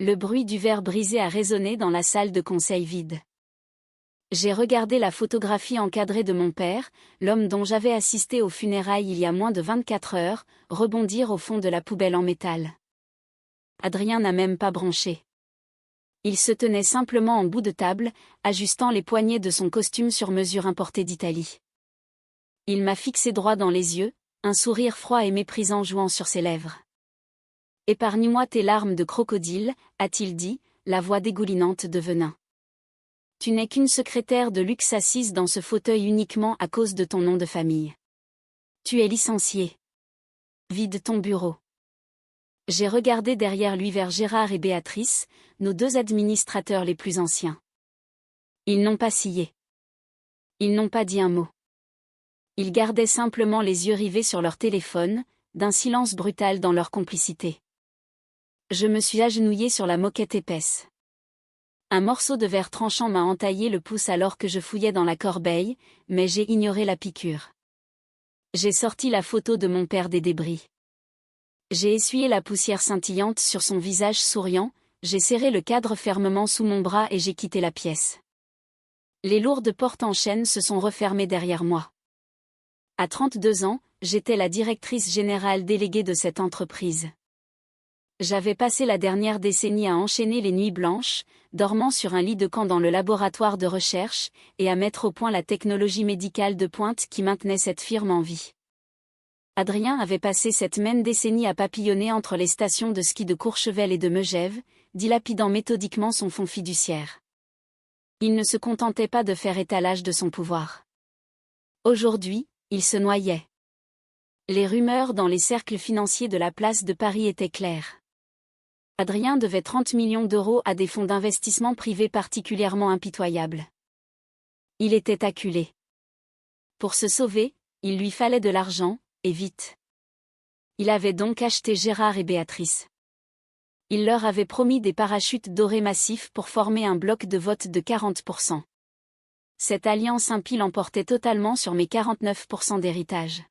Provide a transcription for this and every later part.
Le bruit du verre brisé a résonné dans la salle de conseil vide. J'ai regardé la photographie encadrée de mon père, l'homme dont j'avais assisté aux funérailles il y a moins de 24 heures, rebondir au fond de la poubelle en métal. Adrien n'a même pas bronché. Il se tenait simplement en bout de table, ajustant les poignets de son costume sur mesure importé d'Italie. Il m'a fixé droit dans les yeux, un sourire froid et méprisant jouant sur ses lèvres. « Épargne-moi tes larmes de crocodile », a-t-il dit, la voix dégoulinante de venin. « Tu n'es qu'une secrétaire de luxe assise dans ce fauteuil uniquement à cause de ton nom de famille. Tu es licenciée. Vide ton bureau. » J'ai regardé derrière lui vers Gérard et Béatrice, nos 2 administrateurs les plus anciens. Ils n'ont pas scié. Ils n'ont pas dit un mot. Ils gardaient simplement les yeux rivés sur leur téléphone, d'un silence brutal dans leur complicité. Je me suis agenouillée sur la moquette épaisse. Un morceau de verre tranchant m'a entaillé le pouce alors que je fouillais dans la corbeille, mais j'ai ignoré la piqûre. J'ai sorti la photo de mon père des débris. J'ai essuyé la poussière scintillante sur son visage souriant, j'ai serré le cadre fermement sous mon bras et j'ai quitté la pièce. Les lourdes portes en chêne se sont refermées derrière moi. À 32 ans, j'étais la directrice générale déléguée de cette entreprise. J'avais passé la dernière décennie à enchaîner les nuits blanches, dormant sur un lit de camp dans le laboratoire de recherche, et à mettre au point la technologie médicale de pointe qui maintenait cette firme en vie. Adrien avait passé cette même décennie à papillonner entre les stations de ski de Courchevel et de Megève, dilapidant méthodiquement son fonds fiduciaire. Il ne se contentait pas de faire étalage de son pouvoir. Aujourd'hui, il se noyait. Les rumeurs dans les cercles financiers de la place de Paris étaient claires. Adrien devait 30 millions d'euros à des fonds d'investissement privés particulièrement impitoyables. Il était acculé. Pour se sauver, il lui fallait de l'argent, et vite. Il avait donc acheté Gérard et Béatrice. Il leur avait promis des parachutes dorés massifs pour former un bloc de vote de 40%. Cette alliance impie l'emportait totalement sur mes 49% d'héritage.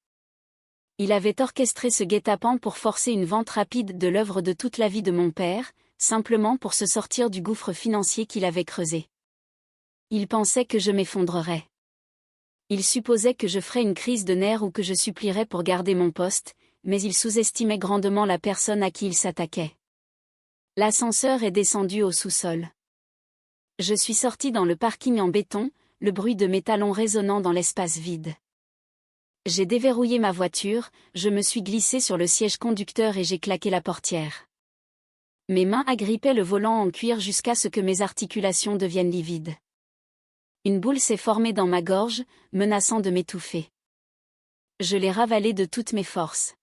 Il avait orchestré ce guet-apens pour forcer une vente rapide de l'œuvre de toute la vie de mon père, simplement pour se sortir du gouffre financier qu'il avait creusé. Il pensait que je m'effondrerais. Il supposait que je ferais une crise de nerfs ou que je supplierais pour garder mon poste, mais il sous-estimait grandement la personne à qui il s'attaquait. L'ascenseur est descendu au sous-sol. Je suis sorti dans le parking en béton, le bruit de mes talons résonnant dans l'espace vide. J'ai déverrouillé ma voiture, je me suis glissé sur le siège conducteur et j'ai claqué la portière. Mes mains agrippaient le volant en cuir jusqu'à ce que mes articulations deviennent livides. Une boule s'est formée dans ma gorge, menaçant de m'étouffer. Je l'ai ravalée de toutes mes forces.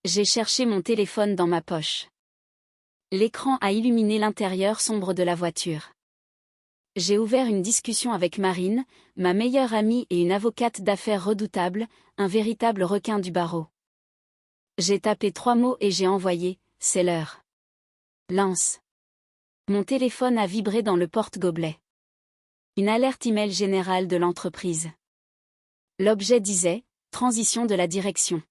J'ai cherché mon téléphone dans ma poche. L'écran a illuminé l'intérieur sombre de la voiture. J'ai ouvert une discussion avec Marine, ma meilleure amie et une avocate d'affaires redoutable, un véritable requin du barreau. J'ai tapé 3 mots et j'ai envoyé « C'est l'heure ». Lance. Mon téléphone a vibré dans le porte-gobelet. Une alerte email générale de l'entreprise. L'objet disait « Transition de la direction ».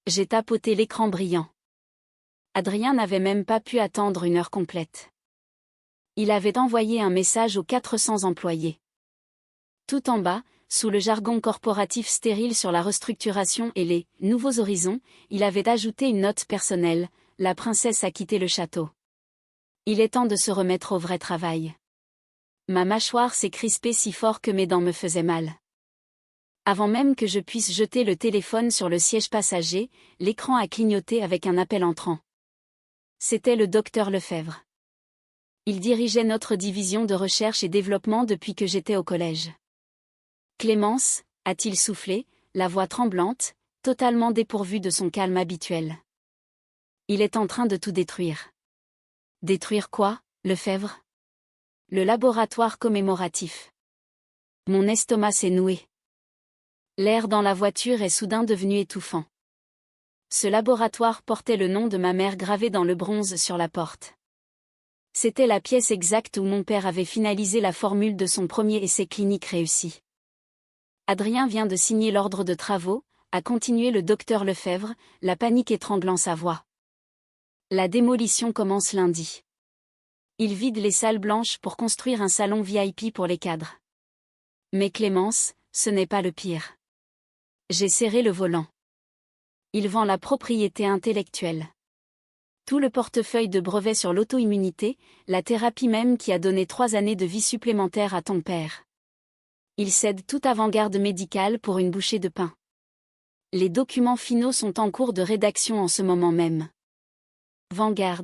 J'ai tapoté l'écran brillant. Adrien n'avait même pas pu attendre une heure complète. Il avait envoyé un message aux 400 employés. Tout en bas, sous le jargon corporatif stérile sur la restructuration et les « nouveaux horizons », il avait ajouté une note personnelle, « La princesse a quitté le château. Il est temps de se remettre au vrai travail. » Ma mâchoire s'est crispée si fort que mes dents me faisaient mal. Avant même que je puisse jeter le téléphone sur le siège passager, l'écran a clignoté avec un appel entrant. C'était le docteur Lefebvre. Il dirigeait notre division de recherche et développement depuis que j'étais au collège. « Clémence » a-t-il soufflé, la voix tremblante, totalement dépourvue de son calme habituel. « Il est en train de tout détruire. » « Détruire quoi, Lefebvre ? » Le laboratoire commémoratif. Mon estomac s'est noué. L'air dans la voiture est soudain devenu étouffant. Ce laboratoire portait le nom de ma mère gravé dans le bronze sur la porte. C'était la pièce exacte où mon père avait finalisé la formule de son premier essai clinique réussi. Adrien vient de signer l'ordre de travaux, a continué le docteur Lefebvre, la panique étranglant sa voix. La démolition commence lundi. Il vide les salles blanches pour construire un salon VIP pour les cadres. Mais Clémence, ce n'est pas le pire. J'ai serré le volant. Il vend la propriété intellectuelle. Tout le portefeuille de brevets sur l'auto-immunité, la thérapie même qui a donné 3 années de vie supplémentaire à ton père. Il cède toute avant-garde médicale pour une bouchée de pain. Les documents finaux sont en cours de rédaction en ce moment même. Vanguard.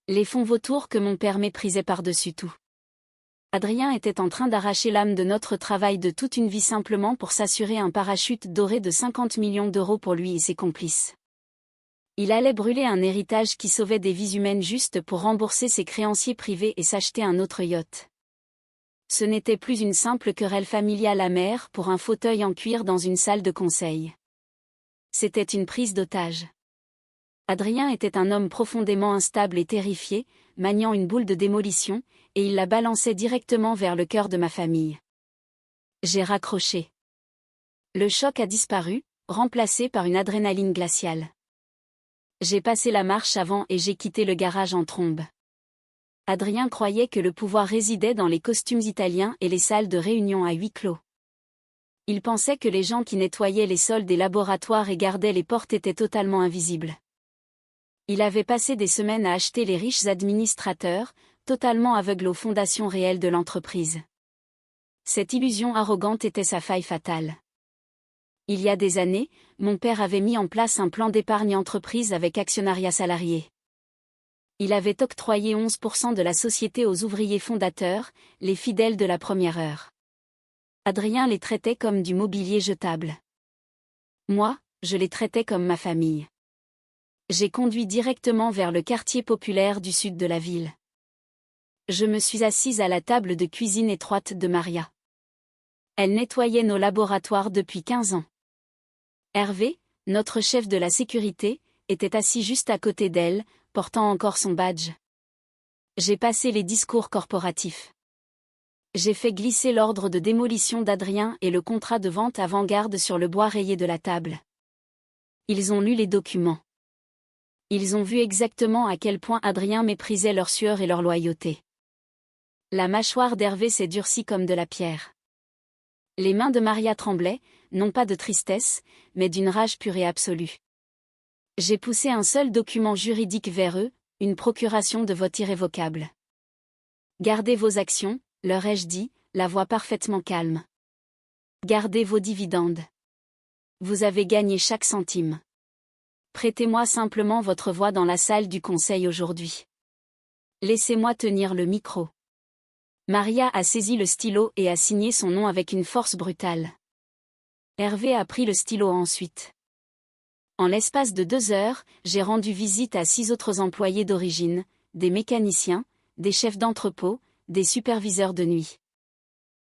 Les fonds vautours que mon père méprisait par-dessus tout. Adrien était en train d'arracher l'âme de notre travail de toute une vie simplement pour s'assurer un parachute doré de 50 millions d'euros pour lui et ses complices. Il allait brûler un héritage qui sauvait des vies humaines juste pour rembourser ses créanciers privés et s'acheter un autre yacht. Ce n'était plus une simple querelle familiale amère pour un fauteuil en cuir dans une salle de conseil. C'était une prise d'otage. Adrien était un homme profondément instable et terrifié, maniant une boule de démolition, et il la balançait directement vers le cœur de ma famille. J'ai raccroché. Le choc a disparu, remplacé par une adrénaline glaciale. J'ai passé la marche avant et j'ai quitté le garage en trombe. Adrien croyait que le pouvoir résidait dans les costumes italiens et les salles de réunion à huis clos. Il pensait que les gens qui nettoyaient les sols des laboratoires et gardaient les portes étaient totalement invisibles. Il avait passé des semaines à acheter les riches administrateurs, totalement aveugles aux fondations réelles de l'entreprise. Cette illusion arrogante était sa faille fatale. Il y a des années, mon père avait mis en place un plan d'épargne entreprise avec actionnariat salarié. Il avait octroyé 11% de la société aux ouvriers fondateurs, les fidèles de la première heure. Adrien les traitait comme du mobilier jetable. Moi, je les traitais comme ma famille. J'ai conduit directement vers le quartier populaire du sud de la ville. Je me suis assise à la table de cuisine étroite de Maria. Elle nettoyait nos laboratoires depuis 15 ans. Hervé, notre chef de la sécurité, était assis juste à côté d'elle, portant encore son badge. J'ai passé les discours corporatifs. J'ai fait glisser l'ordre de démolition d'Adrien et le contrat de vente avant-garde sur le bois rayé de la table. Ils ont lu les documents. Ils ont vu exactement à quel point Adrien méprisait leur sueur et leur loyauté. La mâchoire d'Hervé s'est durcie comme de la pierre. Les mains de Maria tremblaient, non pas de tristesse, mais d'une rage pure et absolue. J'ai poussé un seul document juridique vers eux, une procuration de vote irrévocable. Gardez vos actions, leur ai-je dit, la voix parfaitement calme. Gardez vos dividendes. Vous avez gagné chaque centime. Prêtez-moi simplement votre voix dans la salle du conseil aujourd'hui. Laissez-moi tenir le micro. Maria a saisi le stylo et a signé son nom avec une force brutale. Hervé a pris le stylo ensuite. En l'espace de 2 heures, j'ai rendu visite à 6 autres employés d'origine, des mécaniciens, des chefs d'entrepôt, des superviseurs de nuit.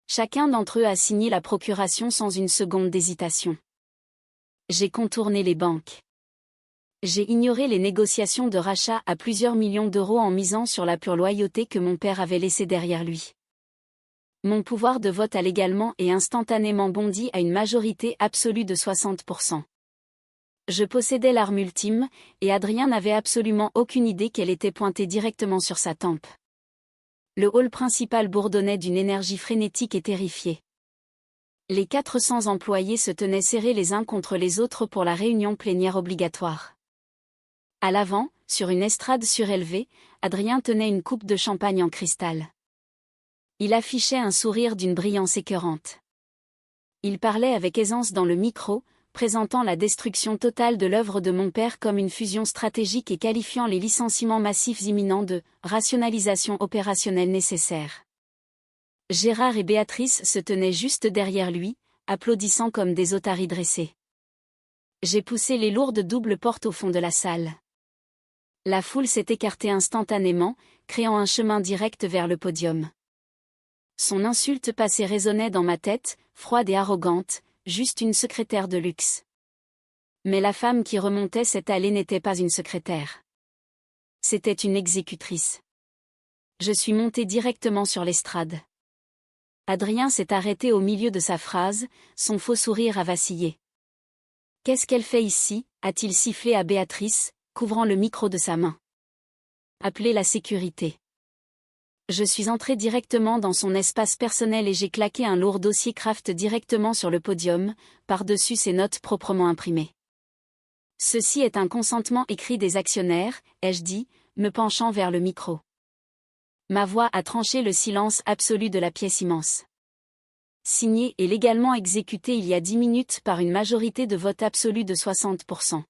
Chacun d'entre eux a signé la procuration sans une seconde d'hésitation. J'ai contourné les banques. J'ai ignoré les négociations de rachat à plusieurs millions d'euros en misant sur la pure loyauté que mon père avait laissée derrière lui. Mon pouvoir de vote a légalement et instantanément bondi à une majorité absolue de 60%. Je possédais l'arme ultime, et Adrien n'avait absolument aucune idée qu'elle était pointée directement sur sa tempe. Le hall principal bourdonnait d'une énergie frénétique et terrifiée. Les 400 employés se tenaient serrés les uns contre les autres pour la réunion plénière obligatoire. À l'avant, sur une estrade surélevée, Adrien tenait une coupe de champagne en cristal. Il affichait un sourire d'une brillance écœurante. Il parlait avec aisance dans le micro, présentant la destruction totale de l'œuvre de mon père comme une fusion stratégique et qualifiant les licenciements massifs imminents de « rationalisation opérationnelle nécessaire ». Gérard et Béatrice se tenaient juste derrière lui, applaudissant comme des otaries dressés. J'ai poussé les lourdes doubles portes au fond de la salle. La foule s'est écartée instantanément, créant un chemin direct vers le podium. Son insulte passée résonnait dans ma tête, froide et arrogante, juste une secrétaire de luxe. Mais la femme qui remontait cette allée n'était pas une secrétaire. C'était une exécutrice. Je suis montée directement sur l'estrade. Adrien s'est arrêté au milieu de sa phrase, son faux sourire a vacillé. « Qu'est-ce qu'elle fait ici » a-t-il sifflé à Béatrice, couvrant le micro de sa main. « Appelez la sécurité. Je suis entré directement dans son espace personnel et j'ai claqué un lourd dossier Kraft directement sur le podium, par-dessus ses notes proprement imprimées. Ceci est un consentement écrit des actionnaires, ai-je dit, me penchant vers le micro. Ma voix a tranché le silence absolu de la pièce immense. Signé et légalement exécuté il y a 10 minutes par une majorité de vote absolu de 60%.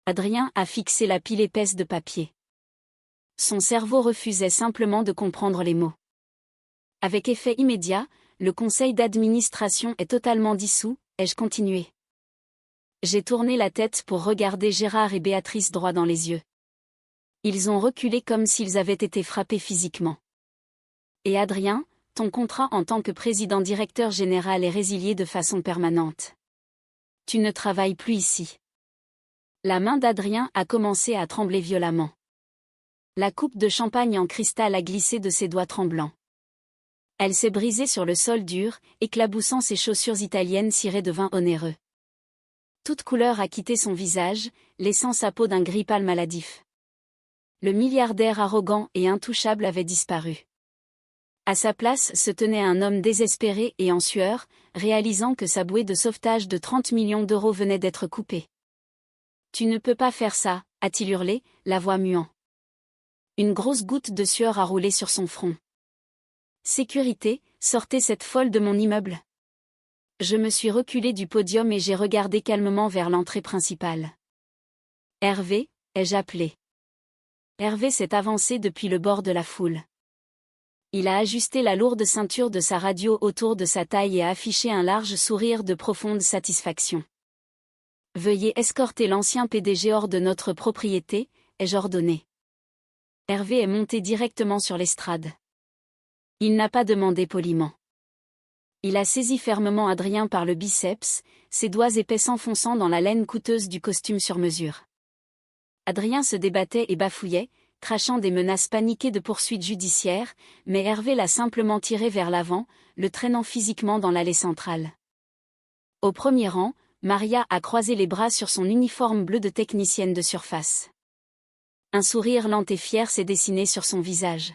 Adrien a fixé la pile épaisse de papier. Son cerveau refusait simplement de comprendre les mots. Avec effet immédiat, le conseil d'administration est totalement dissous, ai-je continué. J'ai tourné la tête pour regarder Gérard et Béatrice droit dans les yeux. Ils ont reculé comme s'ils avaient été frappés physiquement. Et Adrien, ton contrat en tant que président-directeur général est résilié de façon permanente. Tu ne travailles plus ici. La main d'Adrien a commencé à trembler violemment. La coupe de champagne en cristal a glissé de ses doigts tremblants. Elle s'est brisée sur le sol dur, éclaboussant ses chaussures italiennes cirées de vin onéreux. Toute couleur a quitté son visage, laissant sa peau d'un gris pâle maladif. Le milliardaire arrogant et intouchable avait disparu. À sa place se tenait un homme désespéré et en sueur, réalisant que sa bouée de sauvetage de 30 millions d'euros venait d'être coupée. « Tu ne peux pas faire ça », a-t-il hurlé, la voix muant. Une grosse goutte de sueur a roulé sur son front. « Sécurité, sortez cette folle de mon immeuble !» Je me suis reculé du podium et j'ai regardé calmement vers l'entrée principale. « Hervé » ai-je appelé. Hervé s'est avancé depuis le bord de la foule. Il a ajusté la lourde ceinture de sa radio autour de sa taille et a affiché un large sourire de profonde satisfaction. « Veuillez escorter l'ancien PDG hors de notre propriété », ai-je ordonné. Hervé est monté directement sur l'estrade. Il n'a pas demandé poliment. Il a saisi fermement Adrien par le biceps, ses doigts épais s'enfonçant dans la laine coûteuse du costume sur mesure. Adrien se débattait et bafouillait, crachant des menaces paniquées de poursuites judiciaires, mais Hervé l'a simplement tiré vers l'avant, le traînant physiquement dans l'allée centrale. Au premier rang, Maria a croisé les bras sur son uniforme bleu de technicienne de surface. Un sourire lent et fier s'est dessiné sur son visage.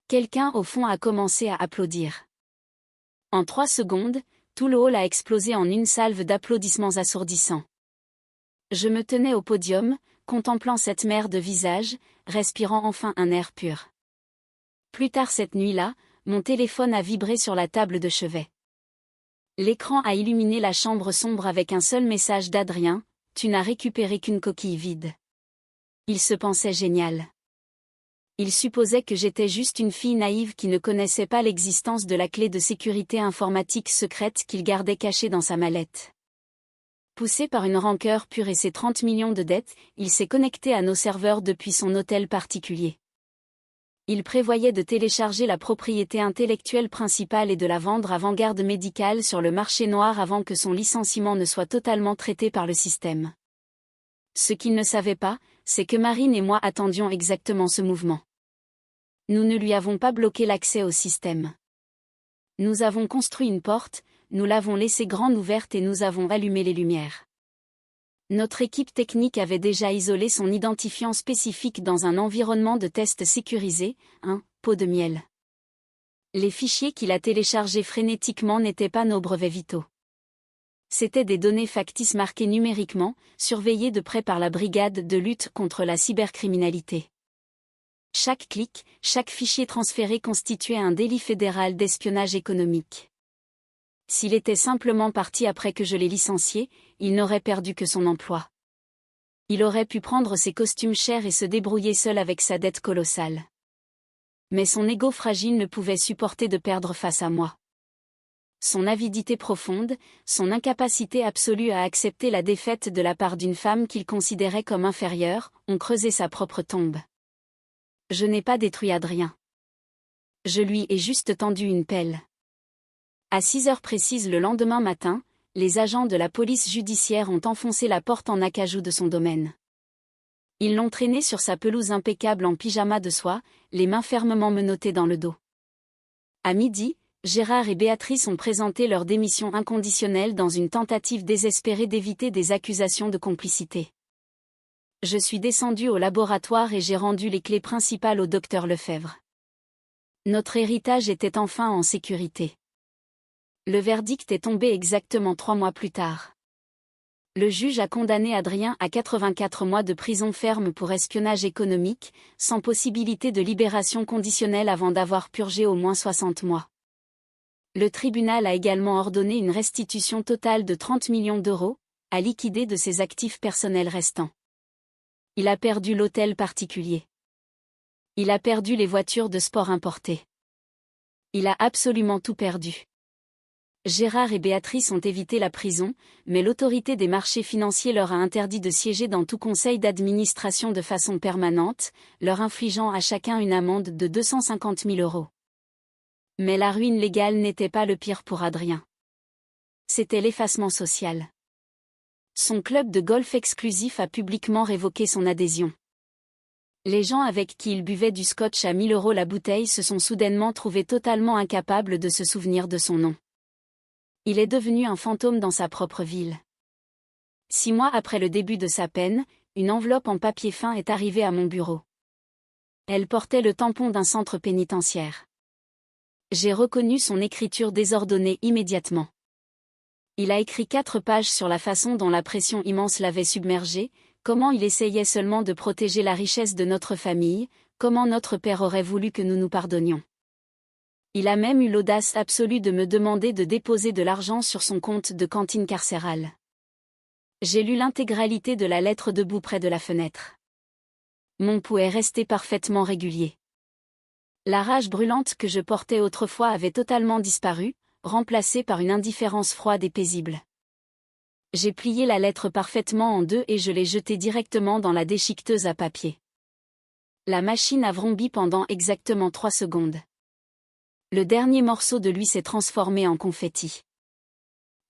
Quelqu'un au fond a commencé à applaudir. En 3 secondes, tout le hall a explosé en une salve d'applaudissements assourdissants. Je me tenais au podium, contemplant cette mer de visages, respirant enfin un air pur. Plus tard cette nuit-là, mon téléphone a vibré sur la table de chevet. L'écran a illuminé la chambre sombre avec un seul message d'Adrien, « Tu n'as récupéré qu'une coquille vide ». Il se pensait génial. Il supposait que j'étais juste une fille naïve qui ne connaissait pas l'existence de la clé de sécurité informatique secrète qu'il gardait cachée dans sa mallette. Poussé par une rancœur pure et ses 30 millions de dettes, il s'est connecté à nos serveurs depuis son hôtel particulier. Il prévoyait de télécharger la propriété intellectuelle principale et de la vendre à Vanguard Medical sur le marché noir avant que son licenciement ne soit totalement traité par le système. Ce qu'il ne savait pas, c'est que Marine et moi attendions exactement ce mouvement. Nous ne lui avons pas bloqué l'accès au système. Nous avons construit une porte, nous l'avons laissée grande ouverte et nous avons allumé les lumières. Notre équipe technique avait déjà isolé son identifiant spécifique dans un environnement de test sécurisé, un pot de miel. Les fichiers qu'il a téléchargés frénétiquement n'étaient pas nos brevets vitaux. C'étaient des données factices marquées numériquement, surveillées de près par la brigade de lutte contre la cybercriminalité. Chaque clic, chaque fichier transféré constituait un délit fédéral d'espionnage économique. S'il était simplement parti après que je l'ai licencié, il n'aurait perdu que son emploi. Il aurait pu prendre ses costumes chers et se débrouiller seul avec sa dette colossale. Mais son ego fragile ne pouvait supporter de perdre face à moi. Son avidité profonde, son incapacité absolue à accepter la défaite de la part d'une femme qu'il considérait comme inférieure, ont creusé sa propre tombe. Je n'ai pas détruit Adrien. Je lui ai juste tendu une pelle. À 6 heures précises le lendemain matin, les agents de la police judiciaire ont enfoncé la porte en acajou de son domaine. Ils l'ont traîné sur sa pelouse impeccable en pyjama de soie, les mains fermement menottées dans le dos. À midi, Gérard et Béatrice ont présenté leur démission inconditionnelle dans une tentative désespérée d'éviter des accusations de complicité. Je suis descendu au laboratoire et j'ai rendu les clés principales au docteur Lefebvre. Notre héritage était enfin en sécurité. Le verdict est tombé exactement 3 mois plus tard. Le juge a condamné Adrien à 84 mois de prison ferme pour espionnage économique, sans possibilité de libération conditionnelle avant d'avoir purgé au moins 60 mois. Le tribunal a également ordonné une restitution totale de 30 millions d'euros, à liquider de ses actifs personnels restants. Il a perdu l'hôtel particulier. Il a perdu les voitures de sport importées. Il a absolument tout perdu. Gérard et Béatrice ont évité la prison, mais l'autorité des marchés financiers leur a interdit de siéger dans tout conseil d'administration de façon permanente, leur infligeant à chacun une amende de 250 000 euros. Mais la ruine légale n'était pas le pire pour Adrien. C'était l'effacement social. Son club de golf exclusif a publiquement révoqué son adhésion. Les gens avec qui il buvait du scotch à 1 000 euros la bouteille se sont soudainement trouvés totalement incapables de se souvenir de son nom. Il est devenu un fantôme dans sa propre ville. 6 mois après le début de sa peine, une enveloppe en papier fin est arrivée à mon bureau. Elle portait le tampon d'un centre pénitentiaire. J'ai reconnu son écriture désordonnée immédiatement. Il a écrit 4 pages sur la façon dont la pression immense l'avait submergé, comment il essayait seulement de protéger la richesse de notre famille, comment notre père aurait voulu que nous nous pardonnions. Il a même eu l'audace absolue de me demander de déposer de l'argent sur son compte de cantine carcérale. J'ai lu l'intégralité de la lettre debout près de la fenêtre. Mon pouls est resté parfaitement régulier. La rage brûlante que je portais autrefois avait totalement disparu, remplacée par une indifférence froide et paisible. J'ai plié la lettre parfaitement en 2 et je l'ai jetée directement dans la déchiqueteuse à papier. La machine a vrombé pendant exactement 3 secondes. Le dernier morceau de lui s'est transformé en confetti.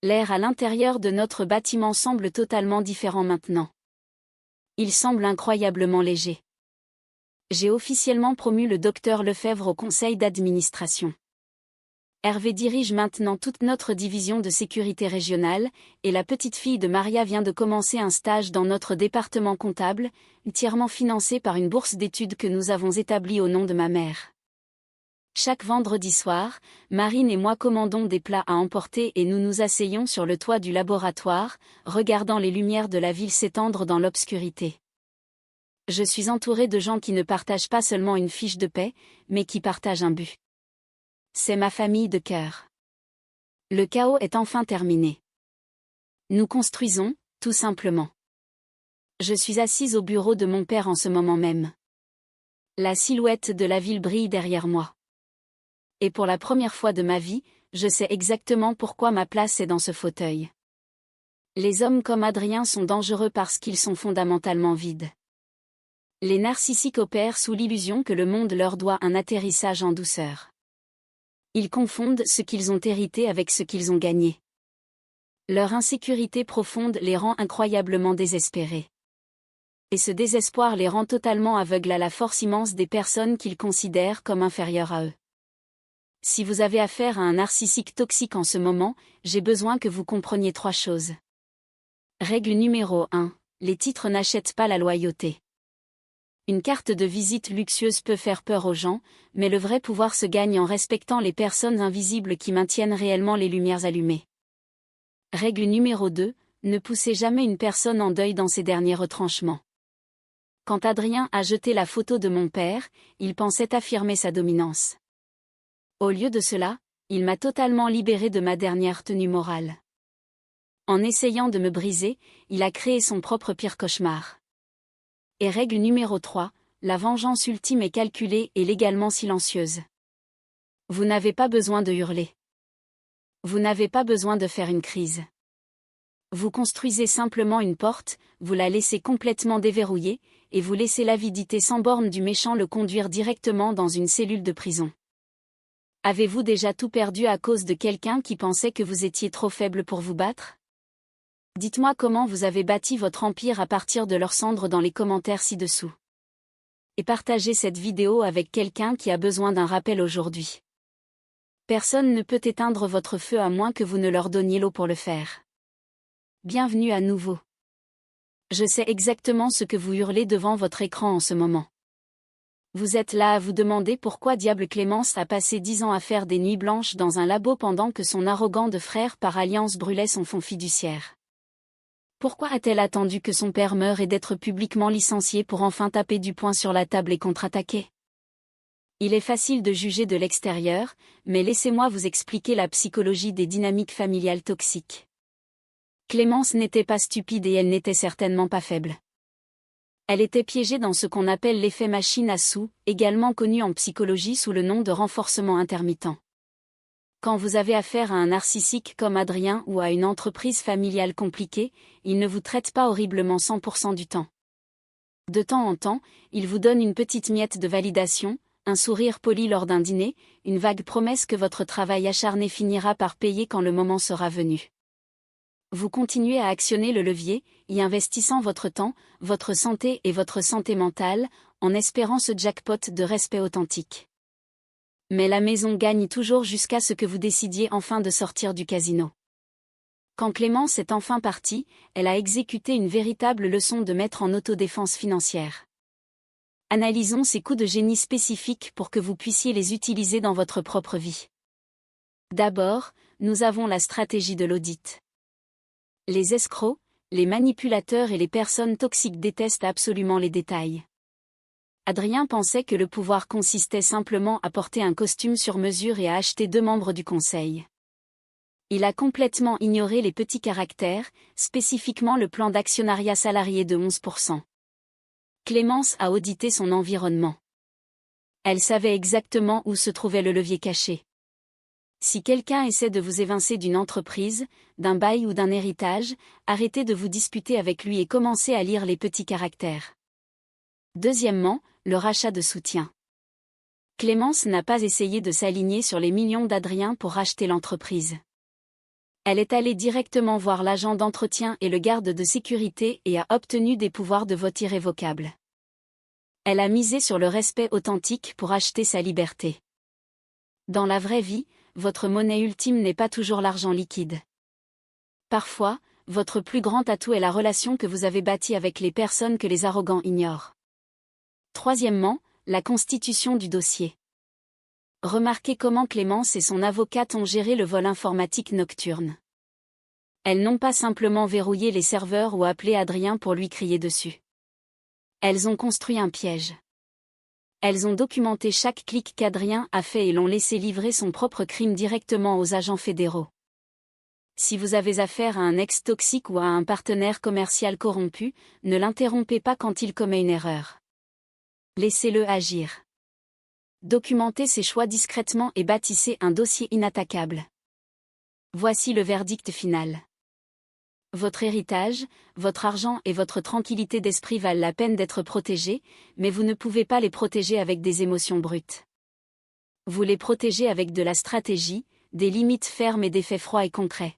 L'air à l'intérieur de notre bâtiment semble totalement différent maintenant. Il semble incroyablement léger. J'ai officiellement promu le docteur Lefebvre au conseil d'administration. Hervé dirige maintenant toute notre division de sécurité régionale, et la petite fille de Maria vient de commencer un stage dans notre département comptable, entièrement financé par une bourse d'études que nous avons établie au nom de ma mère. Chaque vendredi soir, Marine et moi commandons des plats à emporter et nous nous asseyons sur le toit du laboratoire, regardant les lumières de la ville s'étendre dans l'obscurité. Je suis entourée de gens qui ne partagent pas seulement une fiche de paie, mais qui partagent un but. C'est ma famille de cœur. Le chaos est enfin terminé. Nous construisons, tout simplement. Je suis assise au bureau de mon père en ce moment même. La silhouette de la ville brille derrière moi. Et pour la première fois de ma vie, je sais exactement pourquoi ma place est dans ce fauteuil. Les hommes comme Adrien sont dangereux parce qu'ils sont fondamentalement vides. Les narcissiques opèrent sous l'illusion que le monde leur doit un atterrissage en douceur. Ils confondent ce qu'ils ont hérité avec ce qu'ils ont gagné. Leur insécurité profonde les rend incroyablement désespérés. Et ce désespoir les rend totalement aveugles à la force immense des personnes qu'ils considèrent comme inférieures à eux. Si vous avez affaire à un narcissique toxique en ce moment, j'ai besoin que vous compreniez 3 choses. Règle numéro 1. Les titres n'achètent pas la loyauté. Une carte de visite luxueuse peut faire peur aux gens, mais le vrai pouvoir se gagne en respectant les personnes invisibles qui maintiennent réellement les lumières allumées. Règle numéro 2. Ne poussez jamais une personne en deuil dans ses derniers retranchements. Quand Adrien a jeté la photo de mon père, il pensait affirmer sa dominance. Au lieu de cela, il m'a totalement libérée de ma dernière tenue morale. En essayant de me briser, il a créé son propre pire cauchemar. Et règle numéro 3, la vengeance ultime est calculée et légalement silencieuse. Vous n'avez pas besoin de hurler. Vous n'avez pas besoin de faire une crise. Vous construisez simplement une porte, vous la laissez complètement déverrouillée, et vous laissez l'avidité sans borne du méchant le conduire directement dans une cellule de prison. Avez-vous déjà tout perdu à cause de quelqu'un qui pensait que vous étiez trop faible pour vous battre? Dites-moi comment vous avez bâti votre empire à partir de leurs cendres dans les commentaires ci-dessous. Et partagez cette vidéo avec quelqu'un qui a besoin d'un rappel aujourd'hui. Personne ne peut éteindre votre feu à moins que vous ne leur donniez l'eau pour le faire. Bienvenue à nouveau. Je sais exactement ce que vous hurlez devant votre écran en ce moment. Vous êtes là à vous demander pourquoi diable Clémence a passé 10 ans à faire des nuits blanches dans un labo pendant que son arrogant de frère par alliance brûlait son fonds fiduciaire. Pourquoi a-t-elle attendu que son père meure et d'être publiquement licencié pour enfin taper du poing sur la table et contre-attaquer? Il est facile de juger de l'extérieur, mais laissez-moi vous expliquer la psychologie des dynamiques familiales toxiques. Clémence n'était pas stupide et elle n'était certainement pas faible. Elle était piégée dans ce qu'on appelle l'effet machine à sous, également connu en psychologie sous le nom de renforcement intermittent. Quand vous avez affaire à un narcissique comme Adrien ou à une entreprise familiale compliquée, il ne vous traite pas horriblement 100% du temps. De temps en temps, il vous donne une petite miette de validation, un sourire poli lors d'un dîner, une vague promesse que votre travail acharné finira par payer quand le moment sera venu. Vous continuez à actionner le levier, y investissant votre temps, votre santé et votre santé mentale, en espérant ce jackpot de respect authentique. Mais la maison gagne toujours jusqu'à ce que vous décidiez enfin de sortir du casino. Quand Clémence est enfin partie, elle a exécuté une véritable leçon de maître en autodéfense financière. Analysons ces coups de génie spécifiques pour que vous puissiez les utiliser dans votre propre vie. D'abord, nous avons la stratégie de l'audit. Les escrocs, les manipulateurs et les personnes toxiques détestent absolument les détails. Adrien pensait que le pouvoir consistait simplement à porter un costume sur mesure et à acheter 2 membres du conseil. Il a complètement ignoré les petits caractères, spécifiquement le plan d'actionnariat salarié de 11%. Clémence a audité son environnement. Elle savait exactement où se trouvait le levier caché. Si quelqu'un essaie de vous évincer d'une entreprise, d'un bail ou d'un héritage, arrêtez de vous disputer avec lui et commencez à lire les petits caractères. Deuxièmement, le rachat de soutien. Clémence n'a pas essayé de s'aligner sur les millions d'Adrien pour racheter l'entreprise. Elle est allée directement voir l'agent d'entretien et le garde de sécurité et a obtenu des pouvoirs de vote irrévocables. Elle a misé sur le respect authentique pour acheter sa liberté. Dans la vraie vie, votre monnaie ultime n'est pas toujours l'argent liquide. Parfois, votre plus grand atout est la relation que vous avez bâtie avec les personnes que les arrogants ignorent. Troisièmement, la constitution du dossier. Remarquez comment Clémence et son avocate ont géré le vol informatique nocturne. Elles n'ont pas simplement verrouillé les serveurs ou appelé Adrien pour lui crier dessus. Elles ont construit un piège. Elles ont documenté chaque clic qu'Adrien a fait et l'ont laissé livrer son propre crime directement aux agents fédéraux. Si vous avez affaire à un ex toxique ou à un partenaire commercial corrompu, ne l'interrompez pas quand il commet une erreur. Laissez-le agir. Documentez ses choix discrètement et bâtissez un dossier inattaquable. Voici le verdict final. Votre héritage, votre argent et votre tranquillité d'esprit valent la peine d'être protégés, mais vous ne pouvez pas les protéger avec des émotions brutes. Vous les protégez avec de la stratégie, des limites fermes et des faits froids et concrets.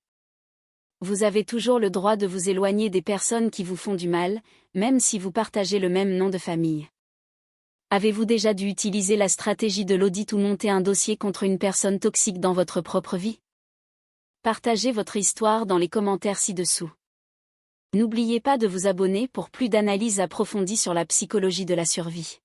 Vous avez toujours le droit de vous éloigner des personnes qui vous font du mal, même si vous partagez le même nom de famille. Avez-vous déjà dû utiliser la stratégie de l'audit ou monter un dossier contre une personne toxique dans votre propre vie? Partagez votre histoire dans les commentaires ci-dessous. N'oubliez pas de vous abonner pour plus d'analyses approfondies sur la psychologie de la survie.